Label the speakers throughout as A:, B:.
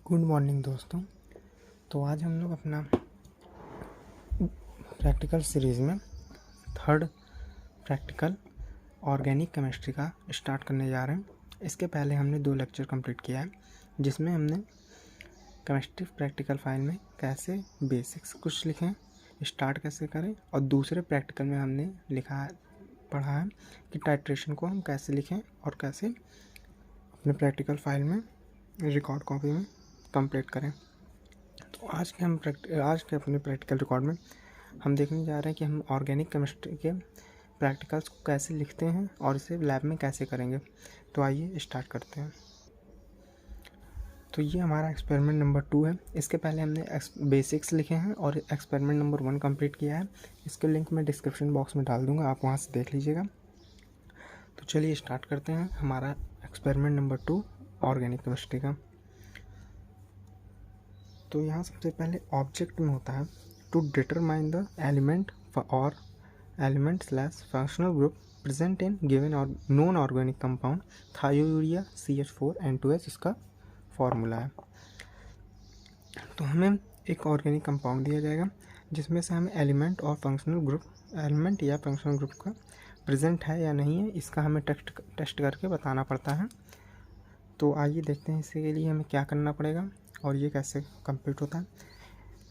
A: Good morning दोस्तों। तो आज हम लोग अपना प्रैक्टिकल सीरीज़ में थर्ड प्रैक्टिकल ऑर्गेनिक केमिस्ट्री का स्टार्ट करने जा रहे हैं। इसके पहले हमने 2 लेक्चर कंप्लीट किया है, जिसमें हमने केमिस्ट्री प्रैक्टिकल फाइल में कैसे बेसिक्स कुछ लिखें, स्टार्ट कैसे करें, और दूसरे प्रैक्टिकल में हमने पढ़ा है कि टाइट्रेशन को हम कैसे लिखें और कैसे अपने प्रैक्टिकल फाइल में रिकॉर्ड कॉपी में कंप्लीट करें। तो आज के अपने प्रैक्टिकल रिकॉर्ड में हम देखने जा रहे हैं कि हम ऑर्गेनिक केमिस्ट्री के प्रैक्टिकल्स को कैसे लिखते हैं और इसे लैब में कैसे करेंगे। तो आइए स्टार्ट करते हैं। तो ये हमारा एक्सपेरिमेंट नंबर 2 है। इसके पहले हमने बेसिक्स लिखे हैं और एक्सपेरिमेंट नंबर 1 कंप्लीट किया है। इसके लिंक मैं डिस्क्रिप्शन बॉक्स में डाल दूँगा, आप वहाँ से देख लीजिएगा। तो चलिए स्टार्ट करते हैं हमारा एक्सपेरिमेंट नंबर 2 ऑर्गेनिक केमिस्ट्री का। तो यहाँ सबसे पहले ऑब्जेक्ट में होता है टू डिटरमाइन द एलिमेंट और element slash functional group present in given और non organic compound thiourea CH4N2H इसका फॉर्मूला है। तो हमें एक ऑर्गेनिक कंपाउंड दिया जाएगा जिसमें से हमें एलिमेंट और फंक्शनल ग्रुप, एलिमेंट या फंक्शनल ग्रुप का प्रेजेंट है या नहीं है, इसका हमें टेस्ट करके बताना पड़ता है। तो आइए देखते हैं इसके लिए हमें क्या करना पड़ेगा और ये कैसे कंप्लीट होता है।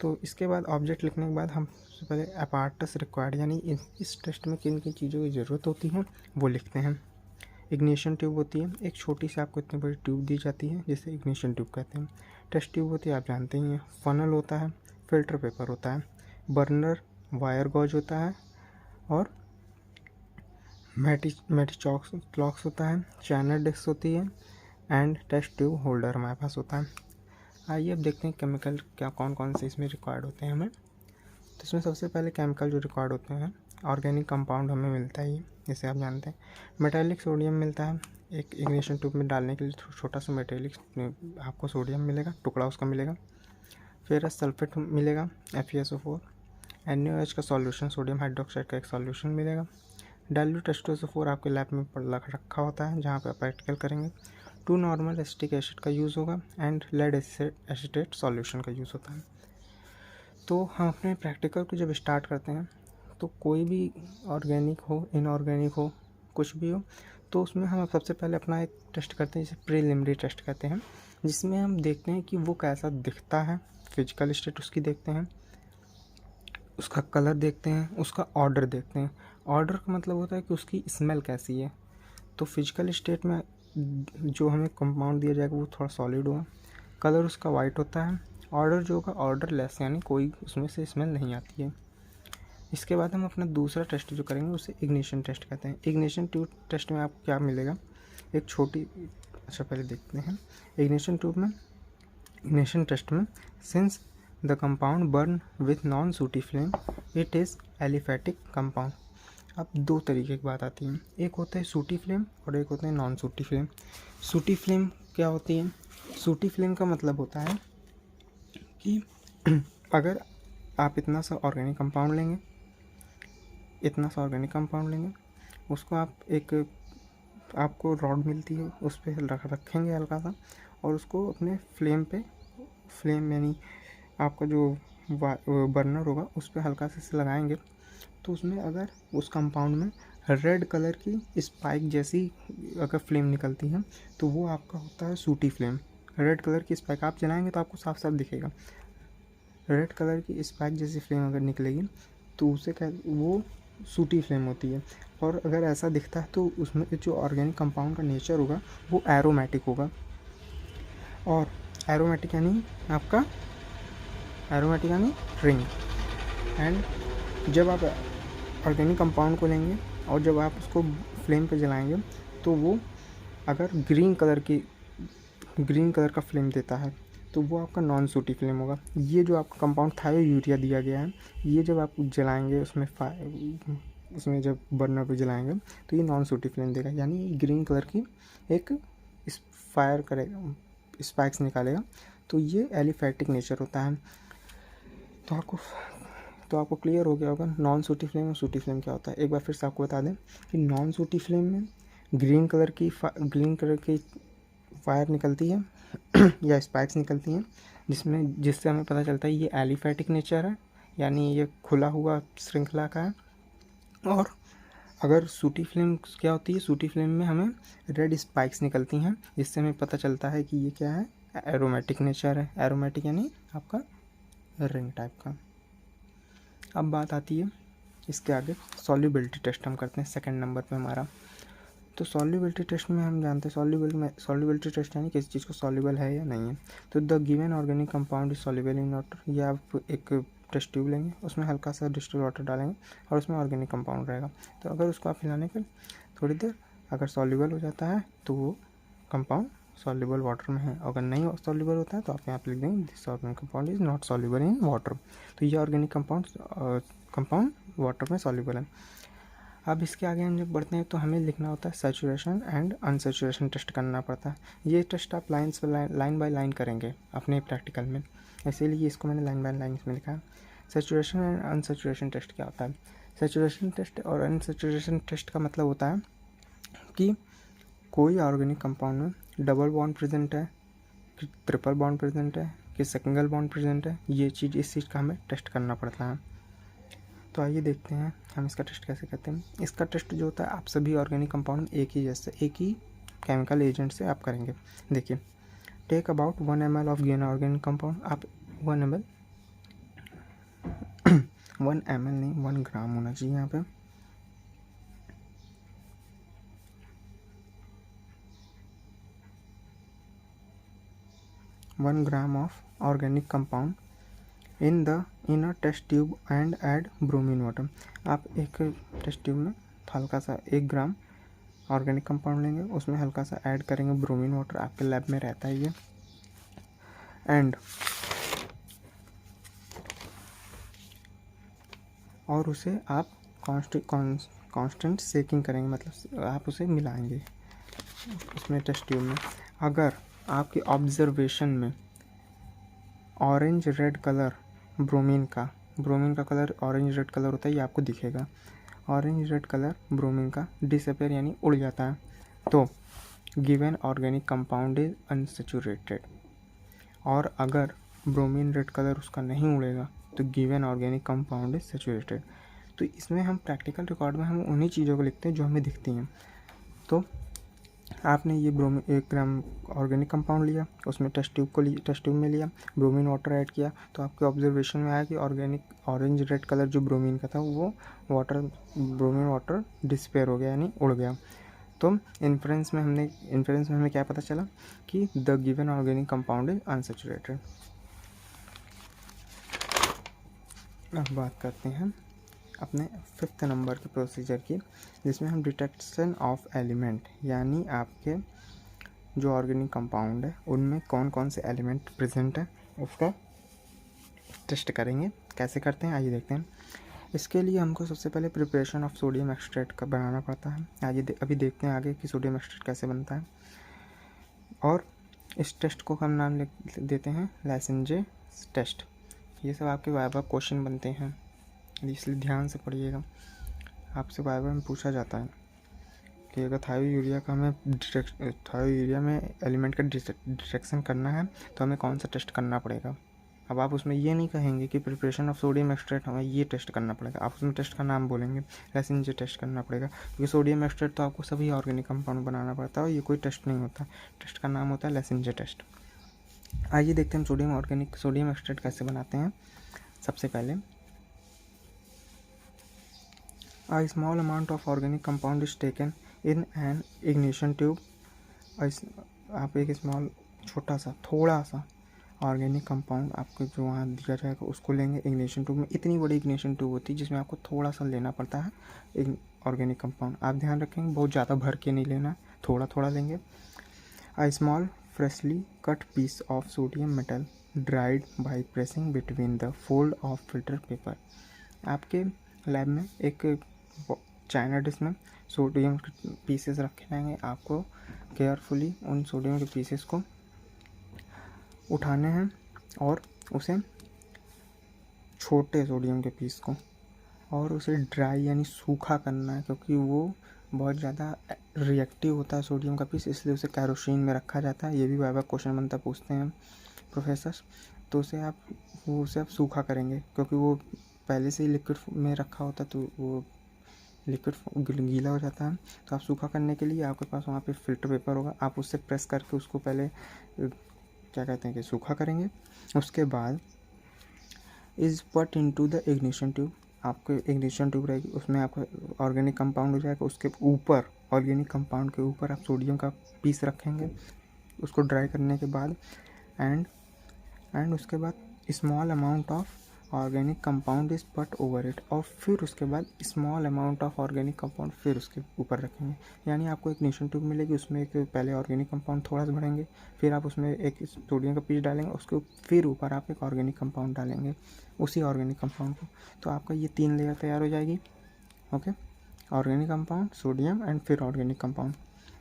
A: तो इसके बाद ऑब्जेक्ट लिखने के बाद हम सबसे पहले अपार्टस रिक्वायर्ड, यानी इस टेस्ट में किन किन चीज़ों की ज़रूरत होती है वो लिखते हैं। इग्निशन ट्यूब होती है, एक छोटी सी आपको इतनी बड़ी ट्यूब दी जाती है जिसे इग्निशन ट्यूब कहते हैं। टेस्ट ट्यूब होती है, आप जानते ही हैं। फनल होता है, फिल्टर पेपर होता है, बर्नर, वायर गॉज होता है, और मैटिचॉक्स होता है, चैनल डिस्क होती है, एंड टेस्ट ट्यूब होल्डर हमारे पास होता है। आइए अब देखते हैं केमिकल क्या कौन कौन से इसमें रिक्वायर्ड होते हैं हमें। तो इसमें सबसे पहले केमिकल जो रिक्वायर्ड होते हैं, ऑर्गेनिक कंपाउंड हमें मिलता है, जैसे आप जानते हैं मेटालिक सोडियम मिलता है। एक इग्निशन ट्यूब में डालने के लिए छोटा सा मेटालिक आपको सोडियम मिलेगा, टुकड़ा उसका मिलेगा। फिर सल्फेट मिलेगा, FeSO4, NaOH का सॉल्यूशन, सोडियम हाइड्रोक्साइड का एक सॉल्यूशन मिलेगा। डाइल्यूट H2SO4 आपके लैब में रखा होता है जहाँ पर आप प्रैक्टिकल करेंगे। 2 नॉर्मल एसिटिक एसिड का यूज़ होगा एंड लेड एसिटेट सॉल्यूशन का यूज़ होता है। तो हम अपने प्रैक्टिकल को जब स्टार्ट करते हैं तो कोई भी ऑर्गेनिक हो, इनऑर्गेनिक हो, कुछ भी हो, तो उसमें हम सबसे पहले अपना एक टेस्ट करते हैं जिसे प्रीलिमिनरी टेस्ट कहते हैं, जिसमें हम देखते हैं कि वो कैसा दिखता है, फिजिकल स्टेट उसकी देखते हैं, उसका कलर देखते हैं, उसका ऑर्डर देखते हैं। ऑर्डर का मतलब होता है कि उसकी स्मेल कैसी है। तो फिजिकल स्टेट में जो हमें कंपाउंड दिया जाएगा वो थोड़ा सॉलिड होगा, कलर उसका वाइट होता है, ऑर्डर जो होगा ऑर्डर लेस, यानी कोई उसमें से स्मेल नहीं आती है। इसके बाद हम अपना दूसरा टेस्ट जो करेंगे उसे इग्निशन टेस्ट कहते हैं। इग्निशन ट्यूब टेस्ट में आपको क्या मिलेगा, एक छोटी, अच्छा पहले देखते हैं इग्निशन ट्यूब में। इग्निशन टेस्ट में since the compound burn with non सूटी flame it is aliphatic compound. अब 2 तरीके की बात आती है, एक होता है सूटी फ्लेम और एक होता है नॉन सूटी फ्लेम। सूटी फ्लेम क्या होती है? सूटी फ्लेम का मतलब होता है कि अगर आप इतना सा ऑर्गेनिक कंपाउंड लेंगे, उसको आप आपको रॉड मिलती है, उस पर रखेंगे हल्का सा, और उसको अपने फ्लेम यानी आपका जो बर्नर होगा उस पर हल्का से लगाएंगे, तो उसमें अगर उस कंपाउंड में रेड कलर की स्पाइक जैसी अगर फ्लेम निकलती है तो वो आपका होता है सूटी फ्लेम। रेड कलर की स्पाइक आप जलाएंगे तो आपको साफ साफ दिखेगा, रेड कलर की स्पाइक जैसी फ्लेम अगर निकलेगी तो उसे वो सूटी फ्लेम होती है। और अगर ऐसा दिखता है तो उसमें जो ऑर्गेनिक कंपाउंड का नेचर होगा वो एरोमेटिक होगा। और एरोमेटिक यानी रिंग। एंड जब आप ऑर्गेनिक कंपाउंड को लेंगे और जब आप उसको फ्लेम पे जलाएंगे तो वो अगर ग्रीन कलर का फ्लेम देता है तो वो आपका नॉन सूटी फ्लेम होगा। ये जो आपका कंपाउंड थायोयूरिया दिया गया है, ये जब आप जलाएंगे उसमें जब बर्नर पे जलाएंगे तो ये नॉन सूटी फ्लेम देगा, यानी ग्रीन कलर की एक फायर करेगा, स्पाइक्स निकालेगा। तो ये एलिफेटिक नेचर होता है। तो आपको क्लियर हो गया होगा नॉन सूटी फ्लेम और सूटी फ्लेम क्या होता है। एक बार फिर से आपको बता दें कि नॉन सूटी फ्लेम में ग्रीन कलर की फायर निकलती है या स्पाइक्स निकलती हैं, जिससे हमें पता चलता है ये एलिफैटिक नेचर है, यानी ये खुला हुआ श्रृंखला का है। और अगर सूटी फ्लेम क्या होती है, सूटी फ्लेम में हमें रेड स्पाइक्स निकलती हैं, जिससे हमें पता चलता है कि ये क्या है, एरोमेटिक नेचर है। एरोमेटिक यानी आपका रिंग टाइप का। अब बात आती है इसके आगे सॉल्युबिलिटी टेस्ट हम करते हैं सेकंड नंबर पे हमारा। तो सॉल्युबिलिटी टेस्ट में हम जानते हैं सॉल्युबिलिटी टेस्ट यानी किसी चीज़ को सॉल्युबल है या नहीं है। तो the given organic compound is soluble in water, या आप एक टेस्ट ट्यूब लेंगे, उसमें हल्का सा डिस्टिल वाटर डालेंगे और उसमें ऑर्गेनिक कंपाउंड रहेगा। तो अगर उसको आप हिलाने पर थोड़ी देर अगर सॉल्युबल हो जाता है तो वो कंपाउंड सॉल्युबल वाटर में है। अगर नहीं सॉल्युबल होता है तो आप यहाँ पे लिख देंगे this organic compound is not soluble in water. तो ये ऑर्गेनिक कंपाउंड वाटर में सॉल्युबल है। अब इसके आगे हम जब बढ़ते हैं तो हमें लिखना होता है सैचुरेशन एंड अनसैचुरेशन टेस्ट करना पड़ता है। ये टेस्ट आप लाइन बाय लाइन करेंगे अपने प्रैक्टिकल में, इसीलिए इसको मैंने लाइन बाय लाइन इसमें लिखा है। सैचुरेशन एंड अनसैचुरेशन टेस्ट क्या होता है? सैचुरेशन टेस्ट और अनसैचुरेशन टेस्ट का मतलब होता है कि कोई ऑर्गेनिक कंपाउंड में डबल बॉन्ड प्रेजेंट है, कि ट्रिपल बॉन्ड प्रेजेंट है, कि सिंगल बॉन्ड प्रेजेंट है, ये चीज़ इस चीज़ का हमें टेस्ट करना पड़ता है। तो आइए देखते हैं हम इसका टेस्ट कैसे करते हैं। इसका टेस्ट जो होता है आप सभी ऑर्गेनिक कंपाउंड एक ही केमिकल एजेंट से आप करेंगे। देखिए, take about 1 ml of given organic compound. आप 1 ml 1 ml नहीं 1 ग्राम होना चाहिए यहाँ पे। One gram of organic compound in a test tube and add bromine water. आप एक टेस्ट ट्यूब में हल्का सा 1 ग्राम ऑर्गेनिक कंपाउंड लेंगे, उसमें हल्का सा ऐड करेंगे ब्रोमीन वाटर, आपके लैब में रहता है ये। एंड और उसे आप कांस्टेंट सेकिंग करेंगे, मतलब आप उसे मिलाएंगे उसमें टेस्ट ट्यूब में। अगर आपके ऑब्जर्वेशन में ऑरेंज रेड कलर ब्रोमीन का कलर ऑरेंज रेड कलर होता है, ये आपको दिखेगा। ऑरेंज रेड कलर ब्रोमीन का डिसअपेयर यानी उड़ जाता है, तो given organic compound is unsaturated. और अगर ब्रोमीन रेड कलर उसका नहीं उड़ेगा तो given organic compound is saturated. तो इसमें हम प्रैक्टिकल रिकॉर्ड में हम उन्हीं चीज़ों को लिखते हैं जो हमें दिखती हैं। तो आपने ये 1 ग्राम ऑर्गेनिक कंपाउंड लिया, उसमें टेस्ट ट्यूब में लिया, ब्रोमीन वाटर ऐड किया, तो आपके ऑब्जर्वेशन में आया कि ऑर्गेनिक ऑरेंज रेड कलर जो ब्रोमीन का था वो ब्रोमीन वाटर डिस्पेयर हो गया यानी उड़ गया। तो इन्फ्रेंस में हमें क्या पता चला कि the given organic compound is unsaturated. अब बात करते हैं अपने 5th नंबर के प्रोसीजर की, जिसमें हम डिटेक्शन ऑफ एलिमेंट यानी आपके जो ऑर्गेनिक कंपाउंड है उनमें कौन कौन से एलिमेंट प्रेजेंट है उसका टेस्ट करेंगे। कैसे करते हैं आइए देखते हैं। इसके लिए हमको सबसे पहले प्रिपरेशन ऑफ सोडियम एक्सट्रैक्ट का बनाना पड़ता है। आइए अभी देखते हैं आगे कि सोडियम एक्सट्रैक्ट कैसे बनता है। और इस टेस्ट को हम नाम देते हैं लेसेंजे टेस्ट। ये सब आपके वाइवा क्वेश्चन बनते हैं, इसलिए ध्यान से पढ़िएगा। आपसे वाइवा में पूछा जाता है कि अगर थायोयूरिया में एलिमेंट का डिटेक्शन करना है तो हमें कौन सा टेस्ट करना पड़ेगा। अब आप उसमें ये नहीं कहेंगे कि प्रिपरेशन ऑफ सोडियम एक्सट्रैक्ट हमें ये टेस्ट करना पड़ेगा, आप उसमें टेस्ट का नाम बोलेंगे, लेसेंजे टेस्ट करना पड़ेगा, क्योंकि सोडियम एक्सट्रैक्ट तो आपको सभी ऑर्गेनिक कंपाउंड बनाना पड़ता है और ये कोई टेस्ट नहीं होता। टेस्ट का नाम होता है लेसेंजे टेस्ट। आइए देखते हैं हम सोडियम एक्सट्रैक्ट कैसे बनाते हैं। सबसे पहले A small amount of organic compound is taken in an ignition tube। आप एक छोटा सा थोड़ा सा ऑर्गेनिक कंपाउंड आपको जो वहाँ दिया जाएगा उसको लेंगे इग्निशन ट्यूब में। इतनी बड़ी इग्निशन ट्यूब होती है जिसमें आपको थोड़ा सा लेना पड़ता है ऑर्गेनिक कंपाउंड। आप ध्यान रखेंगे बहुत ज़्यादा भर के नहीं लेना, थोड़ा थोड़ा लेंगे। A small freshly cut piece of sodium metal dried by pressing between the fold of filter paper। आपके लैब में एक चाइना डिश में सोडियम के पीसेस रखे जाएंगे। आपको केयरफुली उन सोडियम के पीसेस को उठाने हैं और उसे छोटे सोडियम के पीस को और उसे ड्राई यानी सूखा करना है, क्योंकि वो बहुत ज़्यादा रिएक्टिव होता है सोडियम का पीस, इसलिए उसे कैरोसिन में रखा जाता है। ये भी बार क्वेश्चन बनता पूछते हैं प्रोफेसर। तो उसे आप सूखा करेंगे, क्योंकि वो पहले से ही लिक्विड में रखा होता है, तो वो लिक्विड गीला हो जाता है। तो आप सूखा करने के लिए आपके पास वहाँ पे फ़िल्टर पेपर होगा, आप उससे प्रेस करके उसको पहले क्या कहते हैं कि सूखा करेंगे। उसके बाद इज़ पट इनटू द इग्निशन ट्यूब, आपको इग्निशन ट्यूब रहेगी, उसमें आपका ऑर्गेनिक कंपाउंड हो जाएगा। उसके ऊपर ऑर्गेनिक कंपाउंड के ऊपर आप सोडियम का पीस रखेंगे, उसको ड्राई करने के बाद एंड उसके बाद small amount of organic compound is पट ओवर इट, और फिर उसके बाद small amount of organic compound फिर उसके ऊपर रखेंगे। यानी आपको एक इग्निशन ट्यूब मिलेगी, उसमें एक पहले ऑर्गेनिक कंपाउंड थोड़ा सा भरेंगे, फिर आप उसमें एक सोडियम का पीस डालेंगे, उसके फिर ऊपर आप एक ऑर्गेनिक कंपाउंड डालेंगे, उसी ऑर्गेनिक कंपाउंड को। तो आपका ये 3 लेयर तैयार हो जाएगी। Okay, organic compound, sodium and फिर ऑर्गेनिक कंपाउंड।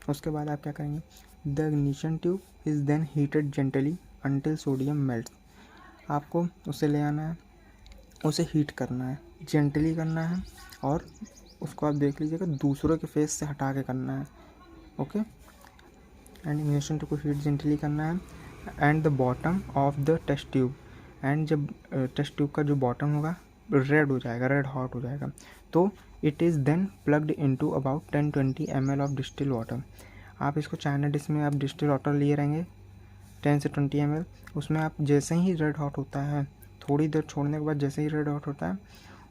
A: उसके बाद आप क्या करेंगे, the ignition tube is then heated gently until sodium melt. आपको उसे ले आना है, उसे हीट करना है, जेंटली करना है, और उसको आप देख लीजिएगा दूसरों के फेस से हटा के करना है। ओके, एंड इग्निशन ट्यूब को हीट जेंटली करना है and the bottom of the test tube, and जब टेस्ट ट्यूब का जो बॉटम होगा रेड हो जाएगा, रेड हॉट हो जाएगा, तो it is then plugged into about 10-20 ml of distil water. आप इसको चाइना डिश में आप डिस्टिल वाटर लिए रहेंगे 10 से 20 ml, उसमें आप जैसे ही रेड हॉट होता है, थोड़ी देर छोड़ने के बाद जैसे ही रेड हॉट होता है,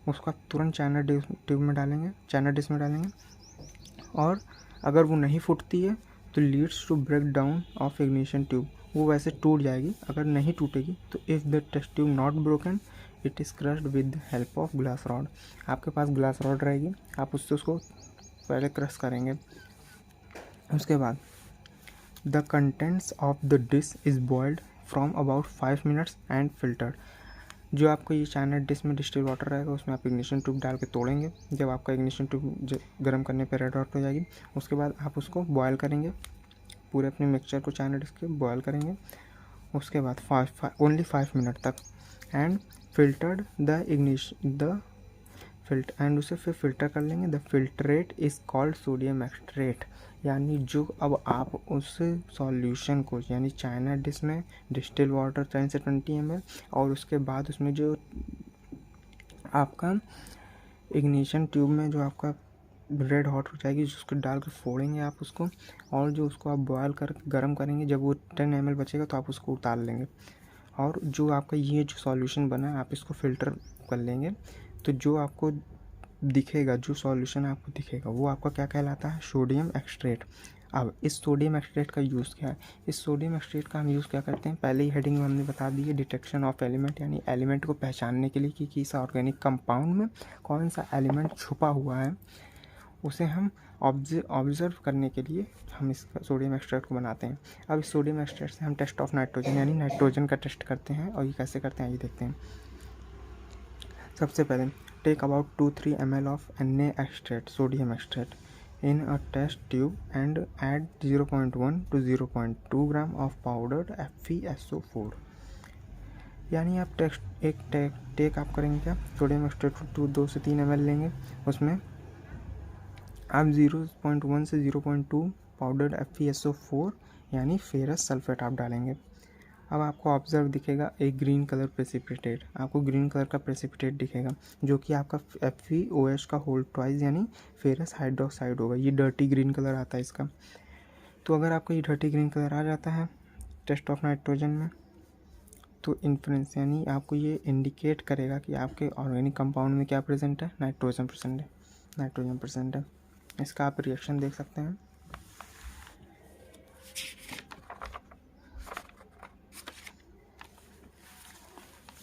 A: उसको आप तुरंत चाइना ट्यूब में डालेंगे, चाइना डिश में डालेंगे। और अगर वो नहीं फूटती है तो leads to break down of ignition tube, वो वैसे टूट जाएगी। अगर नहीं टूटेगी तो if the test tube not broken it is crushed with the help of glass rod. आपके पास ग्लास रॉड रहेगी, आप उससे उसको पहले क्रश करेंगे। उसके बाद the contents of the dish is boiled from about 5 minutes and filtered. जो आपको ये चाइना डिश में डिस्टिल वाटर रहेगा, उसमें आप इग्निशन ट्यूब डाल के तोड़ेंगे। जब आपका इग्निशन ट्यूब गर्म करने पे रेड हॉट हो जाएगी, उसके बाद आप उसको बॉयल करेंगे, पूरे अपने मिक्सचर को चाइना डिश के बॉयल करेंगे। उसके बाद ओनली 5 मिनट तक, and filtered the ignition the filter, and उसे फिर फिल्टर कर लेंगे। The filtrate is called sodium एक्सट्रेट। यानी जो अब आप उस सॉल्यूशन को, यानी चाइना डिश में डिस्टिल वाटर 10 से 20 ml, और उसके बाद उसमें जो आपका इग्निशन ट्यूब में जो आपका रेड हॉट हो जाएगी, उसको डाल कर फोड़ेंगे आप उसको, और जो उसको आप बॉयल कर गर्म करेंगे, जब वो 10 ml बचेगा तो आप उसको उतार लेंगे। और जो आपका ये जो सॉल्यूशन बना है, आप इसको फ़िल्टर कर लेंगे। तो जो आपको दिखेगा, जो सॉल्यूशन आपको दिखेगा, वो आपका क्या कहलाता है, सोडियम एक्सट्रेट। अब इस सोडियम एक्सट्रेट का यूज़ क्या है, इस सोडियम एक्सट्रेट का हम यूज़ क्या करते हैं, पहले ही हेडिंग में हमने बता दी है, डिटेक्शन ऑफ एलिमेंट, यानी एलिमेंट को पहचानने के लिए कि किस ऑर्गेनिक कंपाउंड में कौन सा एलिमेंट छुपा हुआ है, उसे हम ऑब्जर्व करने के लिए हम इस सोडियम एक्सट्रैक्ट को बनाते हैं। अब इस सोडियम एक्सट्रैक्ट से हम टेस्ट ऑफ नाइट्रोजन, यानी नाइट्रोजन का टेस्ट करते हैं, और ये कैसे करते हैं ये देखते हैं। सबसे पहले take about 2-3 ml of Na extract, sodium extract in a test tube and add 0.1 to 0.2 gram of powdered FeSO4। यानी आप टेक आप करेंगे क्या, सोडियम एक्सट्रैक्ट 2 से 3 ml लेंगे, उसमें आप 0.1 से 0.2 पाउडर्ड FeSO4 यानी फेरस सल्फेट आप डालेंगे। अब आपको ऑब्जर्व दिखेगा एक ग्रीन कलर प्रेसिपिटेट, आपको ग्रीन कलर का प्रेसिपिटेट दिखेगा, जो कि आपका FeOH का होल ट्वाइस यानी फेरस हाइड्रोक्साइड होगा। ये डर्टी ग्रीन कलर आता है इसका। तो अगर आपको ये डर्टी ग्रीन कलर आ जाता है टेस्ट ऑफ नाइट्रोजन में, तो इन्फ्लुएंस यानी आपको ये इंडिकेट करेगा कि आपके ऑर्गेनिक कंपाउंड में क्या प्रेजेंट है, नाइट्रोजन प्रेजेंट है। इसका आप रिएक्शन देख सकते हैं।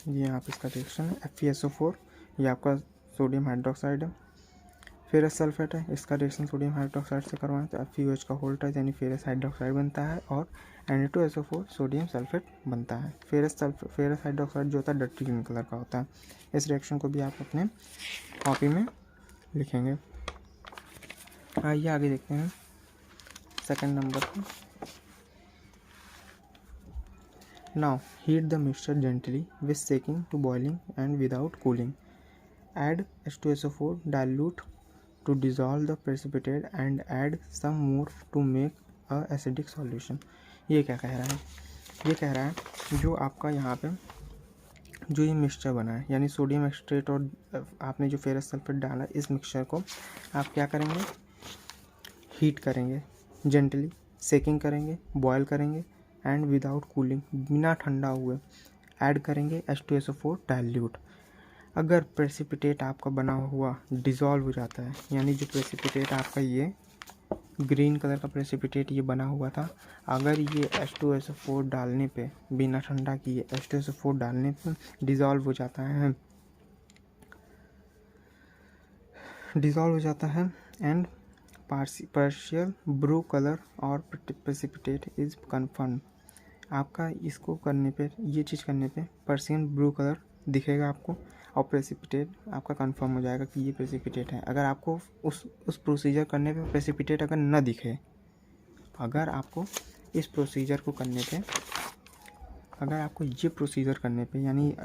A: ये आप इसका रिएक्शन है, FeSO4 ये आपका सोडियम हाइड्रोक्साइड है, फेरस सल्फेट है, इसका रिएक्शन सोडियम हाइड्रोक्साइड से करवाएं तो FeOH का होल ट्वाइस यानी फेरस हाइड्रोक्साइड बनता है, और Na2SO4 सोडियम सल्फेट बनता है। फेरस हाइड्रोक्साइड जो होता है डर्टी ग्रीन कलर का होता है। इस रिएक्शन को भी आप अपने कॉपी में लिखेंगे। आइए आगे देखते हैं सेकंड नंबर पर। Now heat the mixture gently with shaking to boiling and without cooling. Add H2SO4 dilute to dissolve the precipitate and add some more to make a acidic solution। ये क्या कह रहा है? ये कह रहा है जो आपका यहाँ पे जो ये मिक्सचर बना है, यानी सोडियम एक्सट्रेट और आपने जो फेरस सल्फेट डाला, इस मिक्सचर को आप क्या करेंगे, हीट करेंगे, जेंटली सेकिंग करेंगे, बॉयल करेंगे एंड विदाउट कूलिंग, बिना ठंडा हुए ऐड करेंगे H2SO4 डाइल्यूट। अगर प्रेसिपिटेट आपका बना हुआ डिज़ोल्व हो जाता है, यानी जो प्रेसिपिटेट आपका ये ग्रीन कलर का प्रेसिपिटेट ये बना हुआ था, अगर ये H2SO4 डालने पे, बिना ठंडा किए H2SO4 डालने पे डिज़ोल्व हो जाता है एंड पार्शियल ब्लू कलर और प्रेसिपिटेट इज कन्फर्म। आपका इसको करने पे, ये चीज़ करने पे पर्शियन ब्लू कलर दिखेगा आपको और प्रेसिपिटेट आपका कंफर्म हो जाएगा कि ये प्रेसिपिटेट है। अगर आपको उस प्रोसीजर करने पे प्रेसिपिटेट अगर न दिखे, अगर आपको इस प्रोसीजर को करने पे, अगर आपको ये प्रोसीजर करने पे, यानी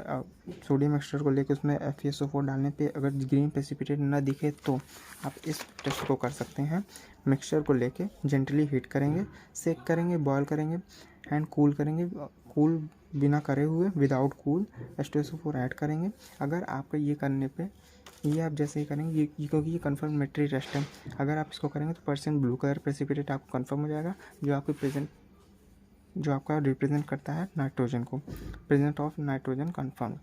A: सोडियम एक्सट्रेट को लेकर उसमें FeSO4 डालने पे अगर ग्रीन प्रेसिपिटेट न दिखे, तो आप इस टेस्ट को कर सकते हैं। मिक्सचर को लेके जेंटली हीट करेंगे, सेक करेंगे, बॉयल करेंगे एंड कूल करेंगे। कूल बिना करे हुए, विदाउट कूल H2SO4 ऐड करेंगे। अगर आपका ये करने पे, ये आप जैसे ही करेंगे, ये क्योंकि ये कन्फर्मेटरी टेस्ट है, अगर आप इसको करेंगे तो पर्सेंट ब्लू कलर प्रेसिपिटेट आपको कन्फर्म हो जाएगा, जो आपका रिप्रेजेंट करता है नाइट्रोजन को, प्रेजेंट ऑफ नाइट्रोजन कन्फर्म।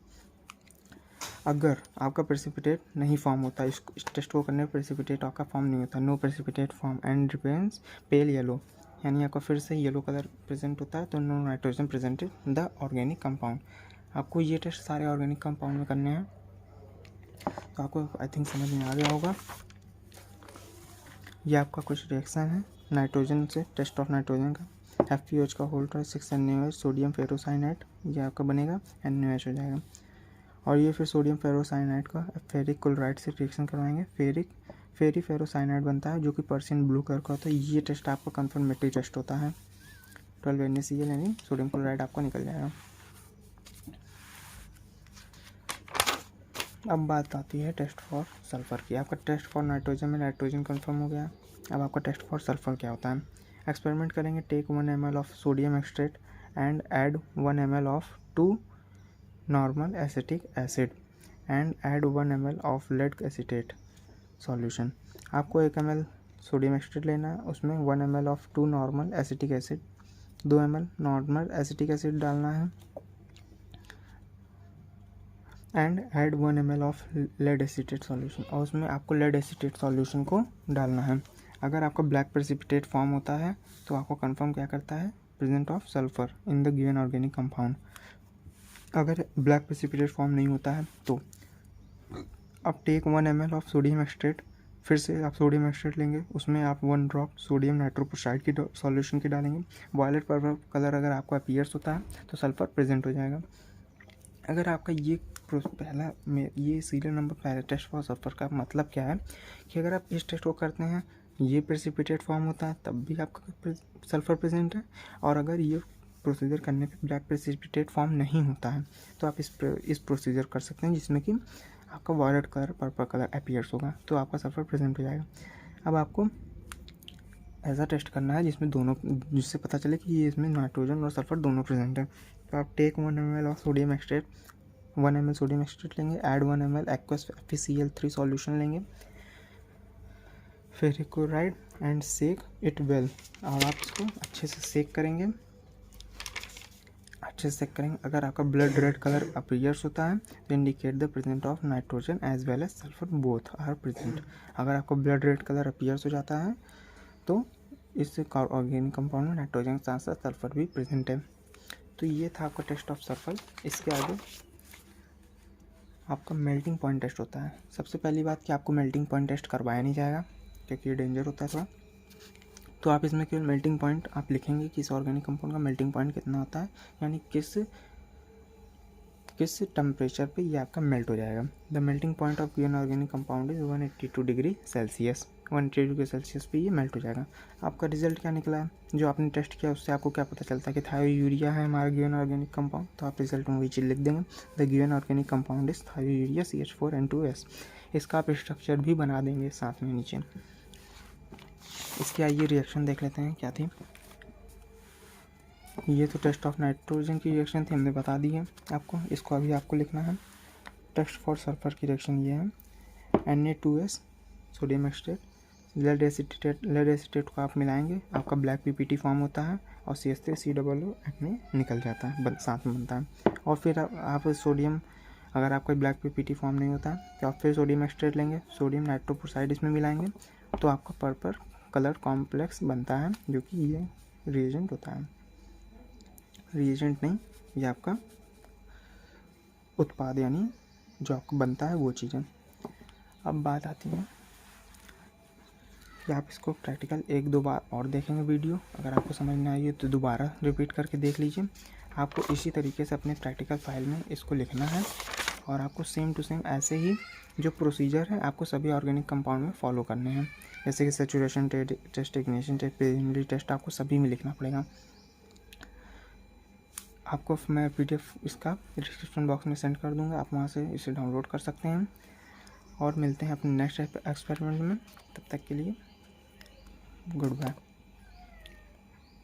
A: अगर आपका प्रेसिपिटेट नहीं फॉर्म होता, इस टेस्ट को करने पर प्रेसिपिटेट आपका फॉर्म नहीं होता, no precipitate form and ripens pale yellow, यानी आपका फिर से येलो कलर प्रेजेंट होता है, तो no nitrogen presented the organic compound. आपको ये टेस्ट सारे ऑर्गेनिक कंपाउंड में करने हैं, तो आपको आई थिंक समझ में आ गया होगा। ये आपका कुछ रिएक्शन है नाइट्रोजन से, टेस्ट ऑफ नाइट्रोजन का। FeOH का होल्ड 6 NaOH, सोडियम फेरोसाइनाइड, ये आपका बनेगा NaOH हो जाएगा। और ये फिर सोडियम फेरोसाइनाइड का फेरिक क्लोराइड से रिएक्शन करवाएंगे, फेरी फेरोसाइनाइड बनता है, जो कि पर्शियन ब्लू कलर का होता है। ये टेस्ट आपका कन्फर्मेटरी टेस्ट होता है। 12 NaCl यानी सोडियम क्लोराइड आपको निकल जाएगा। अब बात आती है टेस्ट फॉर सल्फर की। आपका टेस्ट फॉर नाइट्रोजन में नाइट्रोजन कंफर्म हो गया। अब आपका टेस्ट फॉर सल्फर क्या होता है? एक्सपेरिमेंट करेंगे, take 1 ml of sodium extract and add 1 ml of 2 normal acetic acid and add 1 ml of lead acetate solution. आपको 1 ml सोडियम एक्सट्रेट लेना है, उसमें 1 ml of 2 normal acetic acid, 2 ml normal acetic acid डालना है and add 1 ml of lead acetate solution, और उसमें आपको lead acetate solution को डालना है। अगर आपका ब्लैक प्रेसिपिटेट फॉर्म होता है तो आपको कंफर्म क्या करता है? Present of sulphur in the given organic compound. अगर ब्लैक प्रेसिपिटेट फॉर्म नहीं होता है तो अब take 1 ml of sodium extract, फिर से आप सोडियम एक्सट्रेट लेंगे, उसमें आप 1 ड्रॉप सोडियम नाइट्रोक्साइड की सॉल्यूशन की डालेंगे। वायलेट पर्पल कलर अगर आपको अपीयर्स होता है तो सल्फर प्रेजेंट हो जाएगा। अगर आपका ये पहला में ये सीरियल नंबर पहला टेस्ट फॉर सल्फर का मतलब क्या है कि अगर आप इस टेस्ट को करते हैं, ये प्रेसिपिटेट फॉर्म होता है, तब भी आपका सल्फर प्रेजेंट है। और अगर ये प्रोसीजर करने पे ब्लैक प्रेसिपिटेट फॉर्म नहीं होता है तो आप इस प्रोसीजर कर सकते हैं, जिसमें कि आपका violet colour purple colour appears होगा, तो आपका सल्फर प्रेजेंट हो जाएगा। अब आपको ऐसा टेस्ट करना है जिसमें दोनों, जिससे पता चले कि ये इसमें नाइट्रोजन और सल्फर दोनों प्रेजेंट है। तो आप take 1 ml of sodium extract, 1 ml sodium extract लेंगे, add 1 ml aqueous FeCl3 solution लेंगे, ferric chloride and shake it well. और आप इसको अच्छे से सेक करेंगे, अगर आपका ब्लड रेड कलर अपीयर्स होता है तो indicate the present of nitrogen as well as sulphur, both are present. अगर आपको ब्लड रेड कलर अपीयर्स हो जाता है तो इस ऑर्गेनिक कंपाउंड में नाइट्रोजन के साथ साथ सल्फर भी प्रेजेंट है। तो ये था आपका टेस्ट ऑफ सल्फर। इसके आगे आपका मेल्टिंग पॉइंट टेस्ट होता है। सबसे पहली बात कि आपको मेल्टिंग पॉइंट टेस्ट करवाया नहीं जाएगा क्योंकि ये डेंजर होता है थोड़ा। तो आप इसमें केवल मेल्टिंग पॉइंट आप लिखेंगे कि इस ऑर्गेनिक कंपाउंड का मेल्टिंग पॉइंट कितना होता है, यानी किस टेम्परेचर पे ये आपका मेल्ट हो जाएगा। The melting point of given organic compound is 182 degree Celsius. 182 degree Celsius पे ये मेल्ट हो जाएगा। आपका रिजल्ट क्या निकला है, जो आपने टेस्ट किया उससे आपको क्या पता चलता है कि थायोयूरिया है हमारा गिवन ऑर्गेनिक कंपाउंड, तो आप रिजल्ट में वही चीज़ लिख देंगे। The given organic compound is thiourea CH4N2S। इसका आप स्ट्रक्चर भी बना देंगे साथ में नीचे। इसकी आइए रिएक्शन देख लेते हैं क्या थी। ये तो टेस्ट ऑफ नाइट्रोजन की रिएक्शन थी, हमने बता दी है आपको। इसको अभी आपको लिखना है। टेस्ट फॉर सल्फर की रिएक्शन ये है, Na2S सोडियम एक्सट्रेट, लेड एसीटेट को आप मिलाएंगे, आपका ब्लैक PPT फॉर्म होता है और CH3COO में निकल जाता है, साथ में बनता है। और फिर आप सोडियम, अगर आपका ब्लैक PPT फॉर्म नहीं होता है तो आप फिर सोडियम एक्सट्रेट लेंगे, सोडियम नाइट्रोपोसाइड इसमें मिलाएंगे तो आपका पर्पल कलर कॉम्प्लेक्स बनता है, जो कि ये रिएजेंट होता है। रिएजेंट नहीं, ये आपका उत्पाद यानी जो आपको बनता है वो चीज़ें। अब बात आती है कि आप इसको प्रैक्टिकल 1-2 बार और देखेंगे वीडियो, अगर आपको समझ में आई तो दोबारा रिपीट करके देख लीजिए। आपको इसी तरीके से अपने प्रैक्टिकल फाइल में इसको लिखना है और आपको सेम टू सेम ऐसे ही जो प्रोसीजर है आपको सभी ऑर्गेनिक कंपाउंड में फॉलो करने हैं, जैसे कि saturation test, ignition test, preliminary test, आपको सभी में लिखना पड़ेगा। आपको मैं PDF इसका डिस्क्रिप्शन बॉक्स में सेंड कर दूंगा, आप वहाँ से इसे डाउनलोड कर सकते हैं। और मिलते हैं अपने नेक्स्ट एक्सपेरिमेंट में, तब तक के लिए गुड बाय।